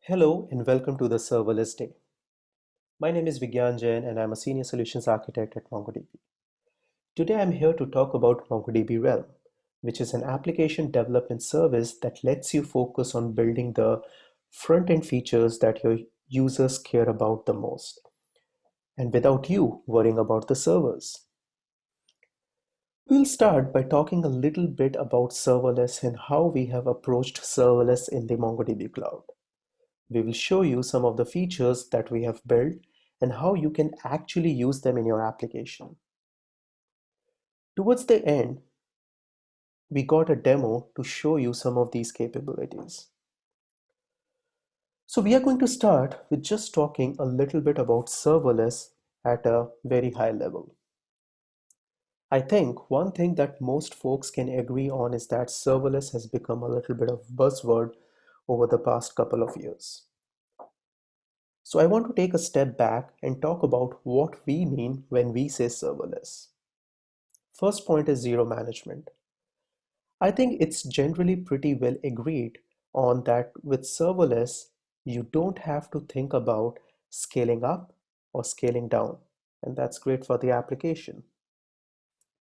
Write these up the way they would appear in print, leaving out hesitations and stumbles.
Hello and welcome to the Serverless Day. My name is Vigyan Jain and I'm a Senior Solutions Architect at MongoDB. Today I'm here to talk about MongoDB Realm, which is an application development service that lets you focus on building the front-end features that your users care about the most, and without you worrying about the servers. We'll start by talking a little bit about serverless and how we have approached serverless in the MongoDB cloud. We will show you some of the features that we have built and how you can actually use them in your application. Towards the end, we got a demo to show you some of these capabilities. So we are going to start with just talking a little bit about serverless at a very high level. I think one thing that most folks can agree on is that serverless has become a little bit of buzzword over the past couple of years. So I want to take a step back and talk about what we mean when we say serverless. First point is zero management. I think it's generally pretty well agreed on that with serverless, you don't have to think about scaling up or scaling down, and that's great for the application.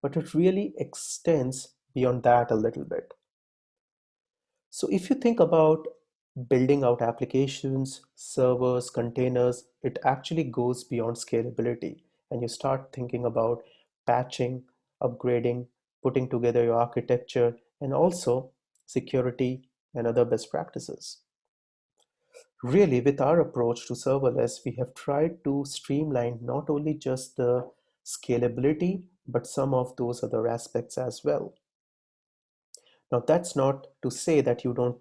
But it really extends beyond that a little bit. So if you think about building out applications, servers, containers, it actually goes beyond scalability. And you start thinking about patching, upgrading, putting together your architecture, and also security and other best practices. Really, with our approach to serverless, we have tried to streamline not only just the scalability, but some of those other aspects as well. Now, that's not to say that you don't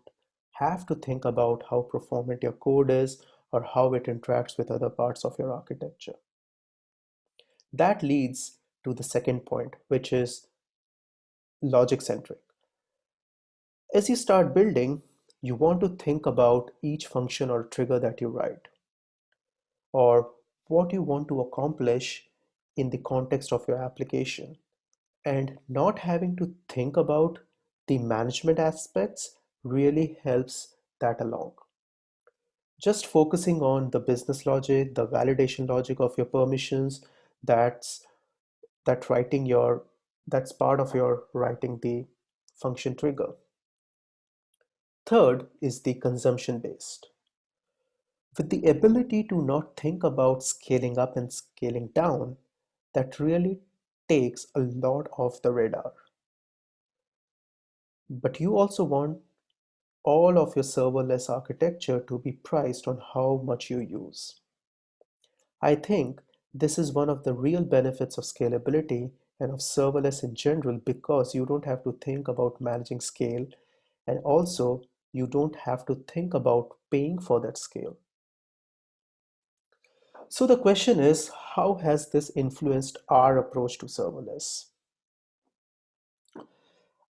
have to think about how performant your code is or how it interacts with other parts of your architecture. That leads to the second point, which is logic centric. As you start building, you want to think about each function or trigger that you write, or what you want to accomplish in the context of your application, and not having to think about the management aspects really helps that along. Just focusing on the business logic, the validation logic of your permissions, that's that writing your that's part of your writing the function trigger. Third is the consumption based. With the ability to not think about scaling up and scaling down, that really takes a lot off the radar. But you also want all of your serverless architecture to be priced on how much you use. I think this is one of the real benefits of scalability and of serverless in general because you don't have to think about managing scale, and also you don't have to think about paying for that scale. So the question is, how has this influenced our approach to serverless?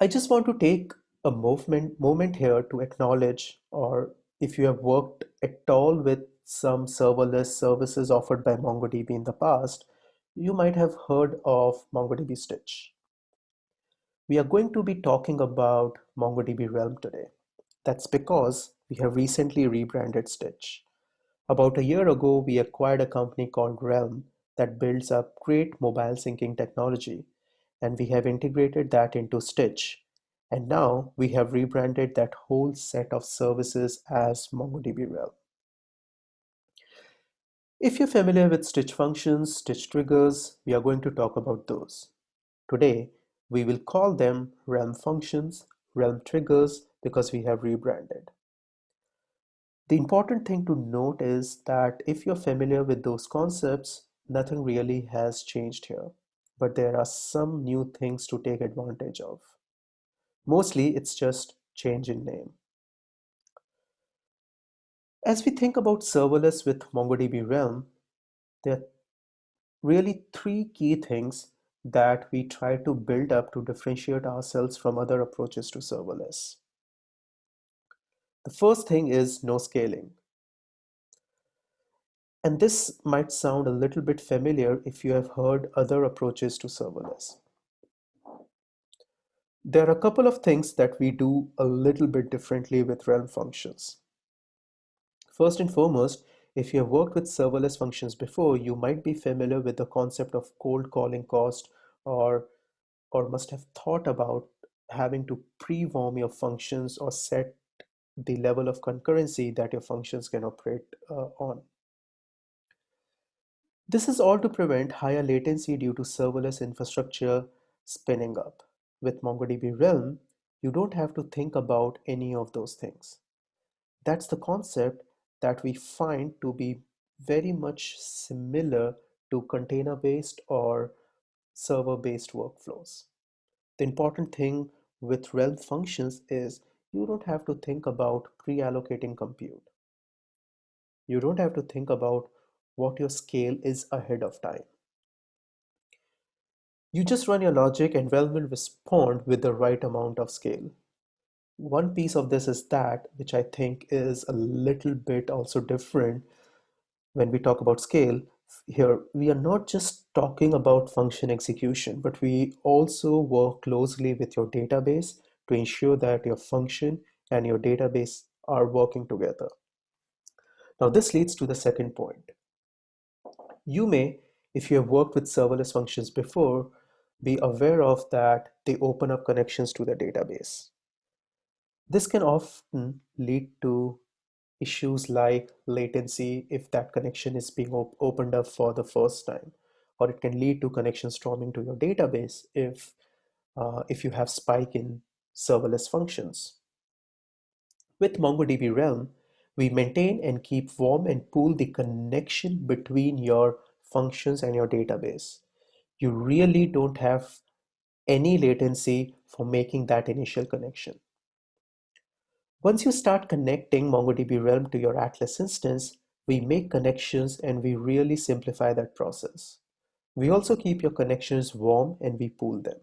I just want to take a moment here to acknowledge, or if you have worked at all with some serverless services offered by MongoDB in the past, you might have heard of MongoDB Stitch. We are going to be talking about MongoDB Realm today. That's because we have recently rebranded Stitch. About a year ago, we acquired a company called Realm that builds up great mobile syncing technology, and we have integrated that into Stitch. And now we have rebranded that whole set of services as MongoDB Realm. If you're familiar with Stitch functions, Stitch triggers, we are going to talk about those. Today, we will call them Realm functions, Realm triggers, because we have rebranded. The important thing to note is that if you're familiar with those concepts, nothing really has changed here, but there are some new things to take advantage of. Mostly, it's just change in name. As we think about serverless with MongoDB Realm, there are really three key things that we try to build up to differentiate ourselves from other approaches to serverless. The first thing is no scaling. And this might sound a little bit familiar if you have heard other approaches to serverless. There are a couple of things that we do a little bit differently with Realm functions. First and foremost, if you have worked with serverless functions before, you might be familiar with the concept of cold calling cost, or must have thought about having to pre-warm your functions or set the level of concurrency that your functions can operate on. This is all to prevent higher latency due to serverless infrastructure spinning up. With MongoDB Realm, you don't have to think about any of those things. That's the concept that we find to be very much similar to container-based or server-based workflows. The important thing with Realm functions is you don't have to think about pre-allocating compute. You don't have to think about what your scale is ahead of time. You just run your logic and Realm will respond with the right amount of scale. One piece of this is that, which I think is a little bit also different when we talk about scale. Here, we are not just talking about function execution, but we also work closely with your database to ensure that your function and your database are working together. Now, this leads to the second point. You may, if you have worked with serverless functions before, be aware of that they open up connections to the database. This can often lead to issues like latency if that connection is being opened up for the first time, or it can lead to connection storming to your database if you have spike in serverless functions. With MongoDB Realm, we maintain and keep warm and pool the connection between your functions and your database. You really don't have any latency for making that initial connection. Once you start connecting MongoDB Realm to your Atlas instance, we make connections and we really simplify that process. We also keep your connections warm and we pool them.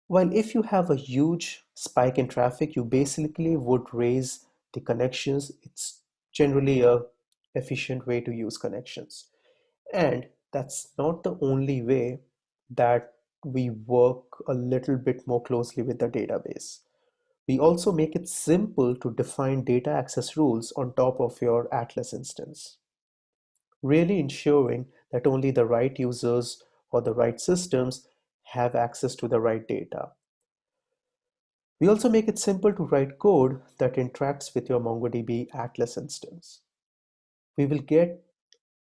While if you have a huge spike in traffic, you basically would raise the connections. It's generally a efficient way to use connections. And that's not the only way that we work a little bit more closely with the database. We also make it simple to define data access rules on top of your Atlas instance, really ensuring that only the right users or the right systems have access to the right data. We also make it simple to write code that interacts with your MongoDB Atlas instance. We will get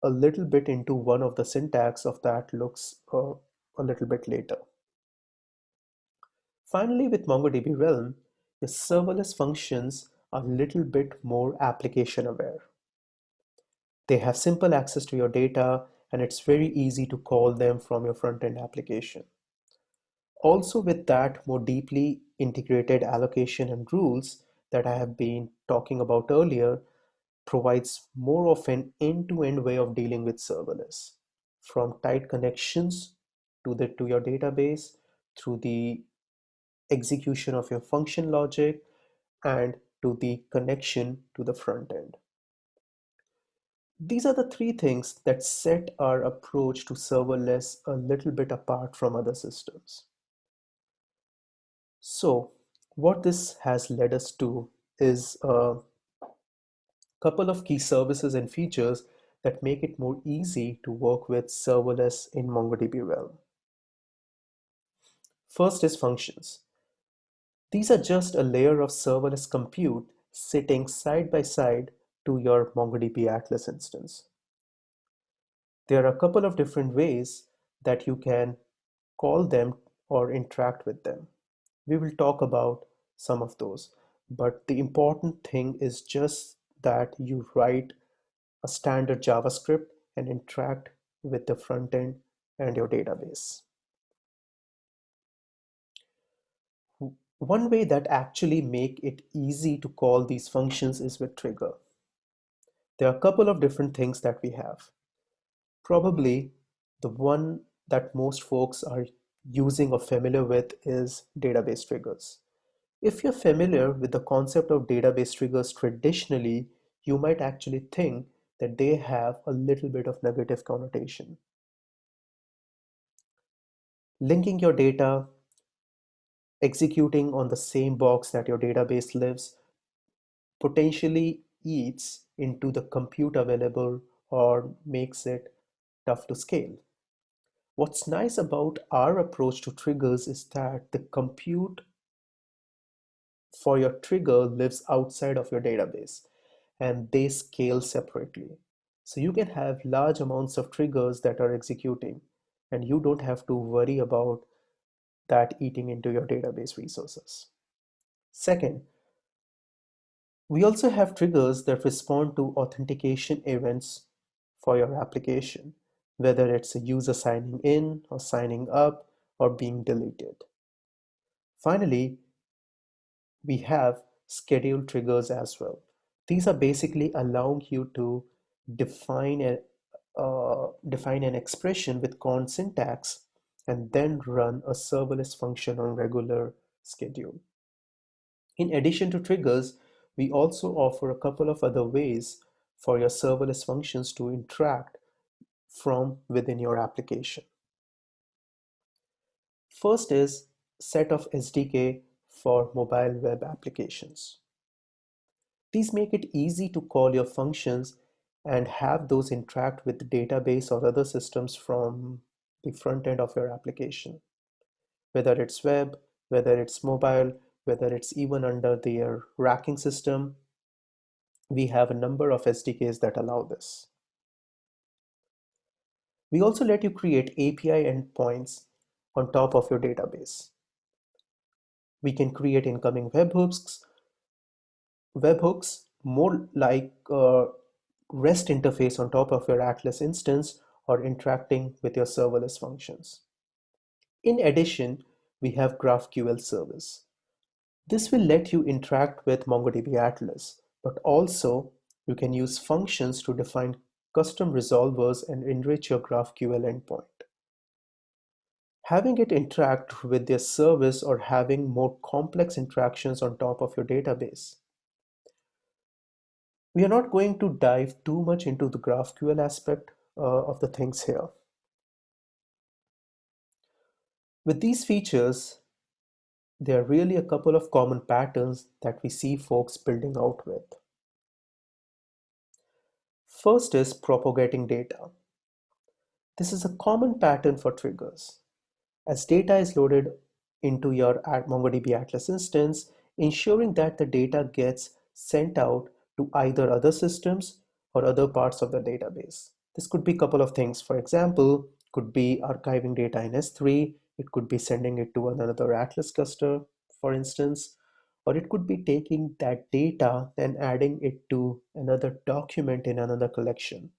a little bit into one of the syntax of that looks a little bit later. Finally, with MongoDB Realm, your serverless functions are a little bit more application aware. They have simple access to your data and it's very easy to call them from your front-end application. Also with that more deeply integrated allocation and rules that I have been talking about earlier provides more of an end-to-end way of dealing with serverless. From tight connections to your database, through the execution of your function logic, and to the connection to the front end. These are the three things that set our approach to serverless a little bit apart from other systems. So, what this has led us to is a couple of key services and features that make it more easy to work with serverless in MongoDB Realm. First is functions. These are just a layer of serverless compute sitting side by side to your MongoDB Atlas instance. There are a couple of different ways that you can call them or interact with them. We will talk about some of those, but the important thing is just that you write a standard JavaScript and interact with the front end and your database. One way that actually make it easy to call these functions is with trigger. There are a couple of different things that we have. Probably the one that most folks are using or familiar with is database triggers. If you're familiar with the concept of database triggers traditionally, you might actually think that they have a little bit of negative connotation. Linking your data, executing on the same box that your database lives, potentially eats into the compute available or makes it tough to scale. What's nice about our approach to triggers is that the compute for your trigger lives outside of your database and they scale separately. So you can have large amounts of triggers that are executing and you don't have to worry about that eating into your database resources. Second, we also have triggers that respond to authentication events for your application, whether it's a user signing in or signing up or being deleted. Finally, we have scheduled triggers as well. These are basically allowing you to define define an expression with cont syntax and then run a serverless function on regular schedule. In addition to triggers, we also offer a couple of other ways for your serverless functions to interact from within your application. First is set of SDK for mobile web applications. These make it easy to call your functions and have those interact with the database or other systems from the front end of your application. Whether it's web, whether it's mobile, whether it's even under their racking system, we have a number of SDKs that allow this. We also let you create API endpoints on top of your database. We can create incoming webhooks more like a REST interface on top of your Atlas instance or interacting with your serverless functions. In addition, we have GraphQL service. This will let you interact with MongoDB Atlas, but also you can use functions to define custom resolvers and enrich your GraphQL endpoint. Having it interact with their service or having more complex interactions on top of your database. We are not going to dive too much into the GraphQL aspect of the things here. With these features, there are really a couple of common patterns that we see folks building out with. First is propagating data. This is a common pattern for triggers. As data is loaded into your MongoDB Atlas instance, ensuring that the data gets sent out to either other systems or other parts of the database. This could be a couple of things. For example, could be archiving data in S3, it could be sending it to another Atlas cluster, for instance, or it could be taking that data and adding it to another document in another collection.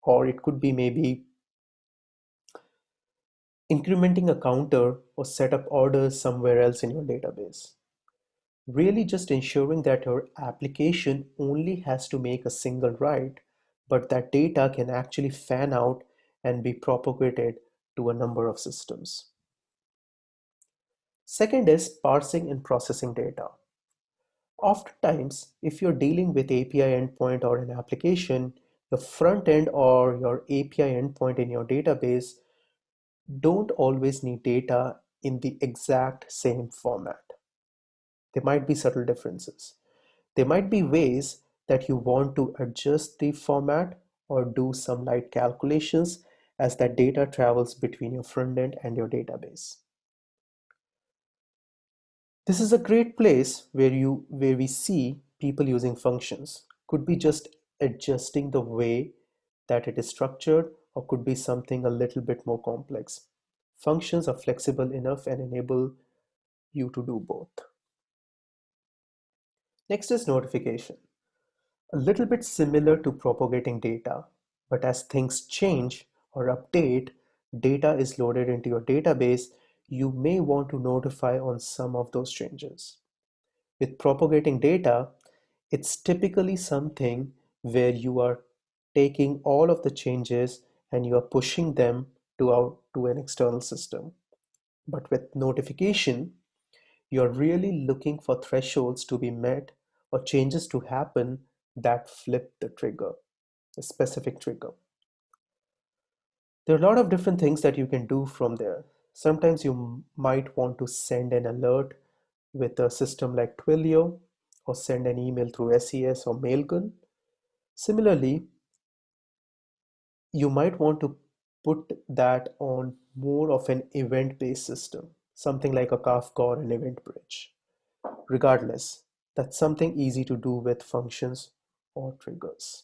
Or it could be maybe incrementing a counter or set up orders somewhere else in your database. Really just ensuring that your application only has to make a single write, but that data can actually fan out and be propagated to a number of systems. Second is parsing and processing data. Oftentimes, if you're dealing with API endpoint or an application, the front end or your API endpoint in your database don't always need data in the exact same format. There might be subtle differences. There might be ways that you want to adjust the format or do some light calculations as that data travels between your front end and your database. This is a great place where we see people using functions. Could be just adjusting the way that it is structured or could be something a little bit more complex. Functions are flexible enough and enable you to do both. Next is notification. A little bit similar to propagating data, but as things change or update, data is loaded into your database, you may want to notify on some of those changes. With propagating data, it's typically something where you are taking all of the changes and you are pushing them to an external system. But with notification, you're really looking for thresholds to be met or changes to happen that flip the trigger, a specific trigger. There are a lot of different things that you can do from there. Sometimes you might want to send an alert with a system like Twilio, or send an email through SES or Mailgun. Similarly, you might want to put that on more of an event-based system, something like a Kafka or an event bridge. Regardless, that's something easy to do with functions or triggers.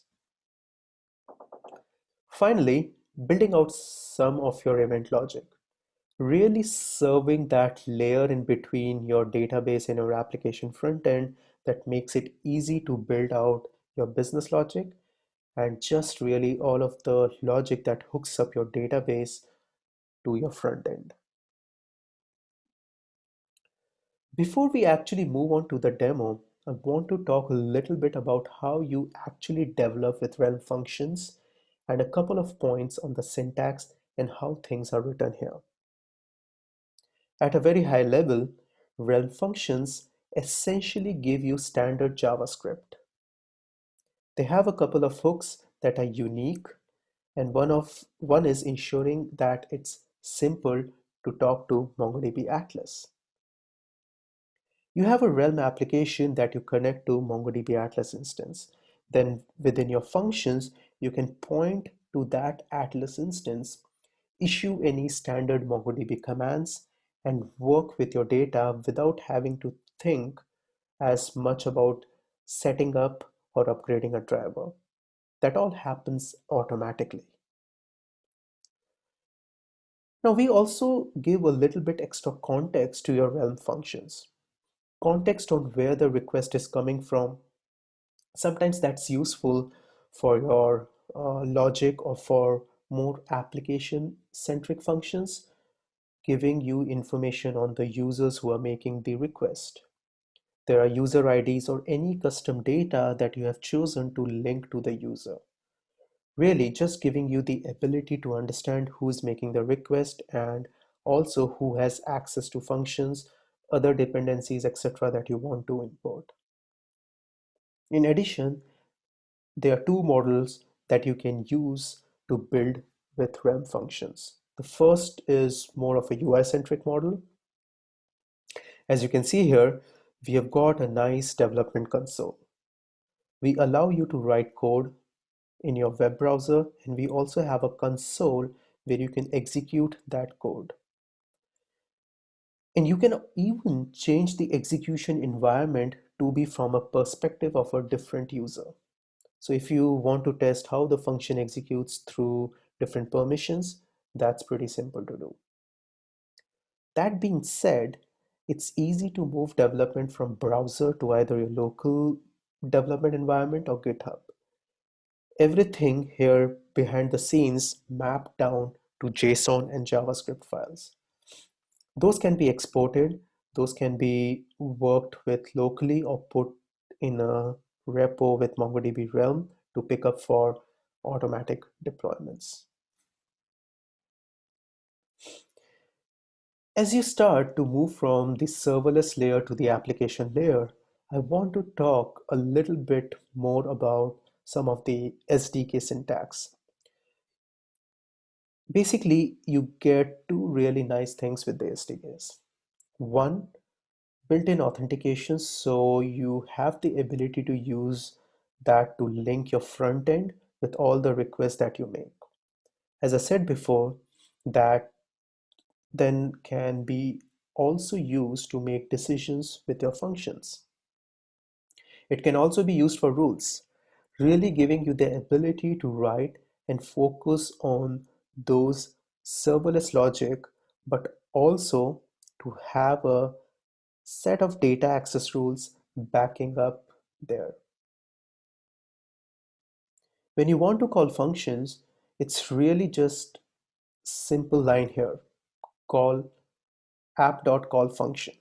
Finally, building out some of your event logic, really serving that layer in between your database and your application front end that makes it easy to build out your business logic and just really all of the logic that hooks up your database to your front end. Before we actually move on to the demo, I want to talk a little bit about how you actually develop with Realm functions and a couple of points on the syntax and how things are written here. At a very high level, Realm functions essentially give you standard JavaScript. They have a couple of hooks that are unique, and one is ensuring that it's simple to talk to MongoDB Atlas. You have a Realm application that you connect to MongoDB Atlas instance. Then within your functions, you can point to that Atlas instance, issue any standard MongoDB commands, and work with your data without having to think as much about setting up or upgrading a driver. That all happens automatically. Now we also give a little bit extra context to your Realm functions. Context on where the request is coming from. Sometimes that's useful for your logic or for more application centric functions, giving you information on the users who are making the request. There are user IDs or any custom data that you have chosen to link to the user. Really, just giving you the ability to understand who is making the request and also who has access to functions, other dependencies, etc., that you want to import. In addition, there are two models that you can use to build with Realm functions. The first is more of a UI-centric model. As you can see here, we have got a nice development console. We allow you to write code in your web browser, and we also have a console where you can execute that code. And you can even change the execution environment to be from a perspective of a different user. So if you want to test how the function executes through different permissions, that's pretty simple to do. That being said, it's easy to move development from browser to either your local development environment or GitHub. Everything here behind the scenes mapped down to JSON and JavaScript files. Those can be exported, those can be worked with locally or put in a repo with MongoDB Realm to pick up for automatic deployments. As you start to move from the serverless layer to the application layer, I want to talk a little bit more about some of the SDK syntax. Basically, you get two really nice things with the SDKs. One, built-in authentication, so you have the ability to use that to link your front end with all the requests that you make. As I said before, that then can be also used to make decisions with your functions. It can also be used for rules, really giving you the ability to write and focus on those serverless logic, but also to have a set of data access rules backing up there. When you want to call functions, it's really just simple line here, call app.call function.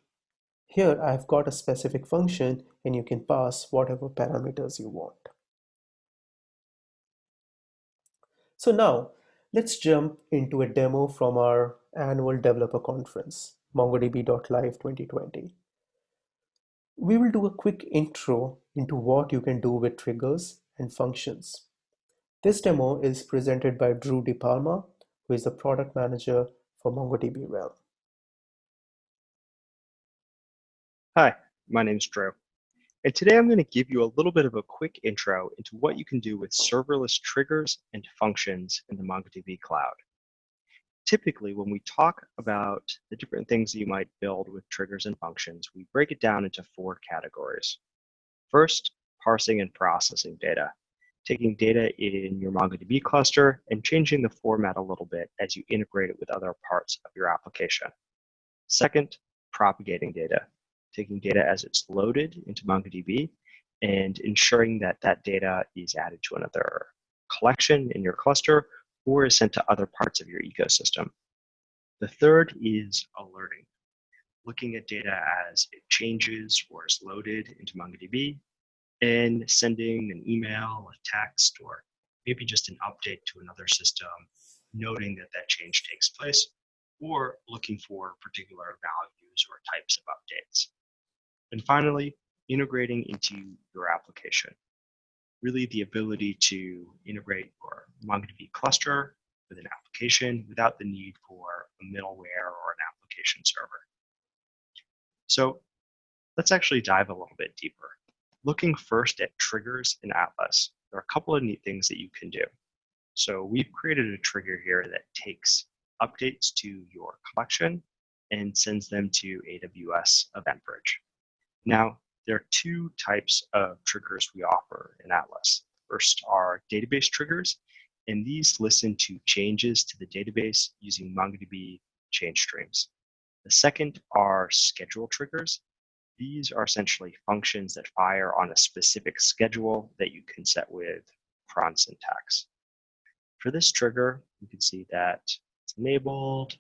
Here I've got a specific function and you can pass whatever parameters you want. So now let's jump into a demo from our annual developer conference, MongoDB.live 2020. We will do a quick intro into what you can do with triggers and functions. This demo is presented by Drew DePalma, who is the product manager for MongoDB Realm. Hi, my name's Drew. And today I'm going to give you a little bit of a quick intro into what you can do with serverless triggers and functions in the MongoDB cloud. Typically, when we talk about the different things that you might build with triggers and functions, we break it down into 4 categories. First, parsing and processing data, taking data in your MongoDB cluster and changing the format a little bit as you integrate it with other parts of your application. Second, propagating data, taking data as it's loaded into MongoDB and ensuring that that data is added to another collection in your cluster or is sent to other parts of your ecosystem. The third is alerting, looking at data as it changes or is loaded into MongoDB and sending an email, a text, or maybe just an update to another system, noting that that change takes place, or looking for particular values or types of updates. And finally, integrating into your application. Really the ability to integrate your MongoDB cluster with an application without the need for a middleware or an application server. So let's actually dive a little bit deeper. Looking first at triggers in Atlas, there are a couple of neat things that you can do. So we've created a trigger here that takes updates to your collection and sends them to AWS EventBridge. Now, there are 2 types of triggers we offer in Atlas. First are database triggers, and these listen to changes to the database using MongoDB change streams. The second are schedule triggers. These are essentially functions that fire on a specific schedule that you can set with cron syntax. For this trigger, you can see that it's enabled,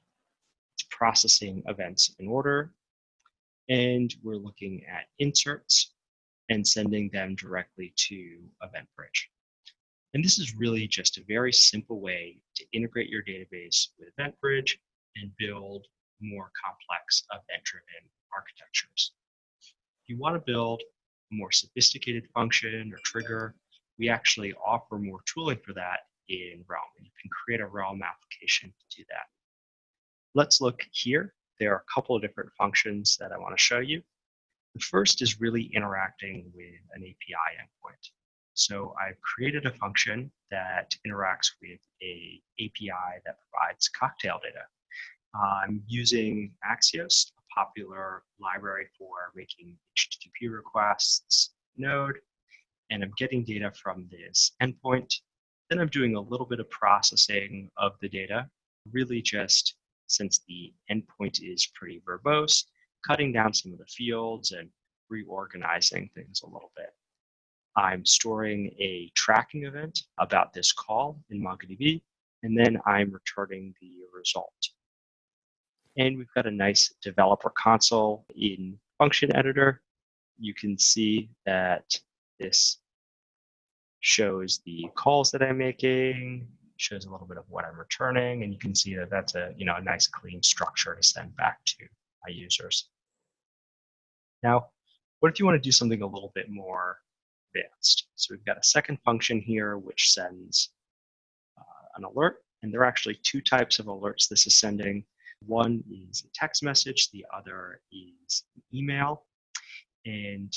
it's processing events in order, and we're looking at inserts and sending them directly to EventBridge. And this is really just a very simple way to integrate your database with EventBridge and build more complex event-driven architectures. If you want to build a more sophisticated function or trigger, we actually offer more tooling for that in Realm. And you can create a Realm application to do that. Let's look here. There are a couple of different functions that I want to show you. The first is really interacting with an API endpoint. So I've created a function that interacts with an API that provides cocktail data. I'm using Axios, a popular library for making HTTP requests node, and I'm getting data from this endpoint. Then I'm doing a little bit of processing of the data, really just since the endpoint is pretty verbose, cutting down some of the fields and reorganizing things a little bit. I'm storing a tracking event about this call in MongoDB, and then I'm returning the result. And we've got a nice developer console in Function Editor. You can see that this shows the calls that I'm making, shows a little bit of what I'm returning, and you can see that that's a nice clean structure to send back to my users. Now, what if you want to do something a little bit more advanced? So we've got a second function here which sends an alert, and there are actually 2 types of alerts this is sending. One is a text message, the other is an email, and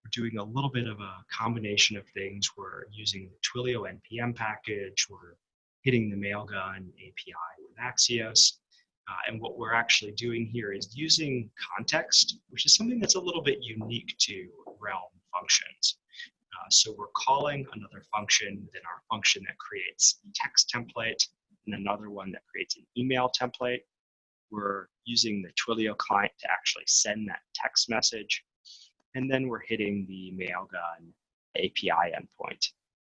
we're doing a little bit of a combination of things. We're using the Twilio NPM package, we're hitting the Mailgun API with Axios, and what we're actually doing here is using context, which is something that's a little bit unique to Realm functions. So we're calling another function within our function that creates a text template and another one that creates an email template. We're using the Twilio client to actually send that text message. And then we're hitting the Mailgun API endpoint.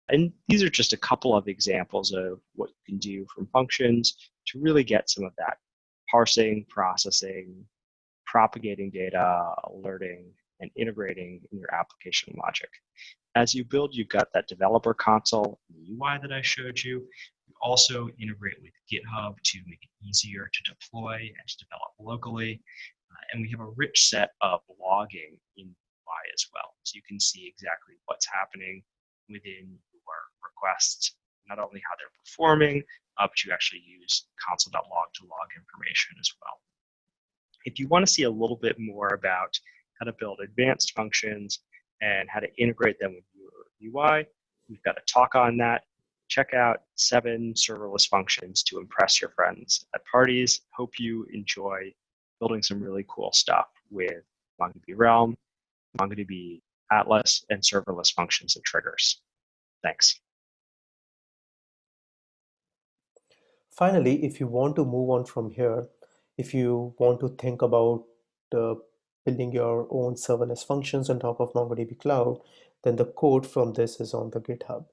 And these are just a couple of examples of what you can do from functions to really get some of that parsing, processing, propagating data, alerting, and integrating in your application logic. As you build, you've got that developer console, the UI that I showed you. We also integrate with GitHub to make it easier to deploy and to develop locally. And we have a rich set of logging in UI as well. So you can see exactly what's happening within your requests, not only how they're performing, but you actually use console.log to log information as well. If you want to see a little bit more about how to build advanced functions, and how to integrate them with your UI. We've got a talk on that. Check out 7 serverless functions to impress your friends at parties. Hope you enjoy building some really cool stuff with MongoDB Realm, MongoDB Atlas, and serverless functions and triggers. Thanks. Finally, if you want to move on from here, if you want to think about uh, building your own serverless functions on top of MongoDB Cloud, then the code from this is on the GitHub.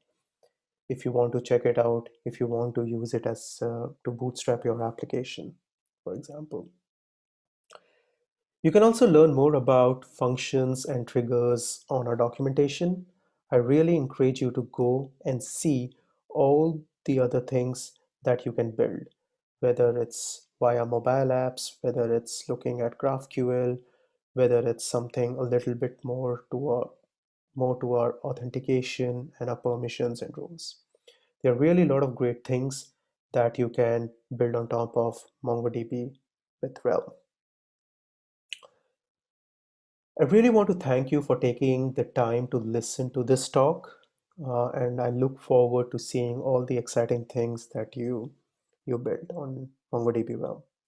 If you want to check it out, if you want to use it as to bootstrap your application, for example. You can also learn more about functions and triggers on our documentation. I really encourage you to go and see all the other things that you can build, whether it's via mobile apps, whether it's looking at GraphQL, whether it's something a little bit more to our authentication and our permissions and rules. There are really a lot of great things that you can build on top of MongoDB with Realm. I really want to thank you for taking the time to listen to this talk, and I look forward to seeing all the exciting things that you build on MongoDB Realm.